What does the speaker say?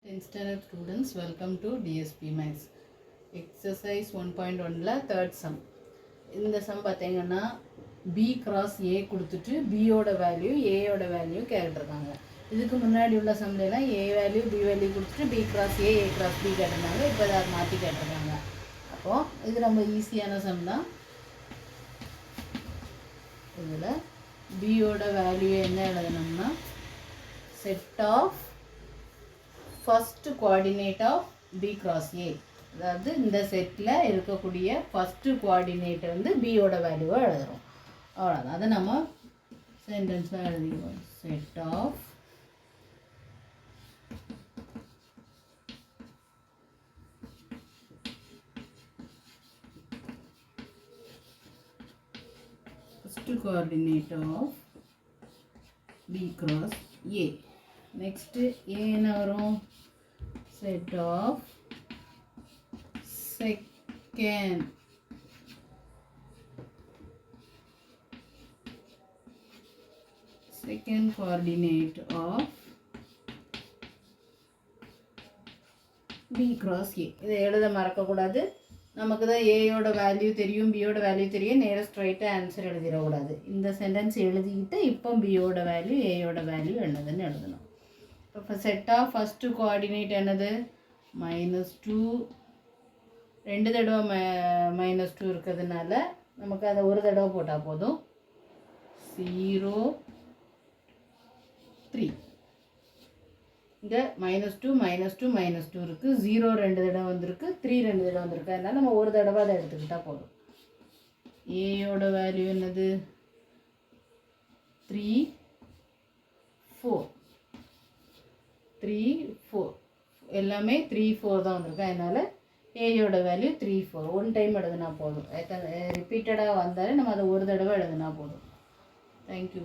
10th standard students, welcome to DSP Maths. Exercise 1.1ல third sum. இந்த sum பார்த்தீங்கன்னா B cross A கொடுத்துட்டு B ஓட value A ஓட value கேட்டிருக்காங்க. இதுக்கு முன்னாடி உள்ள சம்லாம் A வேல்யூ B வேல்யூ கொடுத்துட்டு B cross A cross B கேட்டிருந்தாங்க. இப்போ அதை மாற்றி கேட்டிருக்காங்க. அப்போது இது ரொம்ப ஈஸியான சம் தான். இதில் B ஓட வேல்யூ என்ன எழுதணும்னா set of first coordinate of B cross A, அதாவது இந்த செட்டில் இருக்கக்கூடிய ஃபஸ்ட்டு கோஆர்டினேட் வந்து பியோட வேல்யூவை எழுதுகிறோம். அவ்வளோதான். அதை நம்ம சென்டென்ஸாக எழுதிடுவோம். Set of first coordinate of B cross A. Next A என்ன வரும்? Set of second coordinate of B cross A. இதை எழுத மறக்கக்கூடாது. நமக்கு தான் ஏயோட வேல்யூ தெரியும், பியோட வேல்யூ தெரியும். நேராக ஸ்ட்ரைட்டாக ஆன்சர் எழுதிடக்கூடாது. இந்த சென்டென்ஸ் எழுதிக்கிட்டு இப்போ பியோட வேல்யூ ஏயோட வேல்யூ என்னதுன்னு எழுதணும். இப்போ செட் ஆஃப் ஃபஸ்ட்டு கோஆர்டினேட் என்னது? -2. ரெண்டு தடவை -2 இருக்கிறதுனால நமக்கு அதை ஒரு தடவை போட்டால் போதும். 0 3. இங்கே -2 -2 -2 இருக்குது. 0 ரெண்டு தடவை வந்திருக்கு, 3 ரெண்டு தடவை வந்திருக்கு. அதனால் நம்ம ஒரு தடவை அதை எடுத்துக்கிட்டால் போதும். ஏயோட வேல்யூ என்னது? 3 4. 3 4 எல்லாமே 3 4 தான் வந்திருக்கு. அதனால் ஏயோட வேல்யூ 3 4. ஒன் டைம் எழுதுனா போதும். ரிப்பீட்டடாக வந்தாலே நம்ம அதை ஒரு தடவை எழுதுனா போதும். தேங்க்யூ.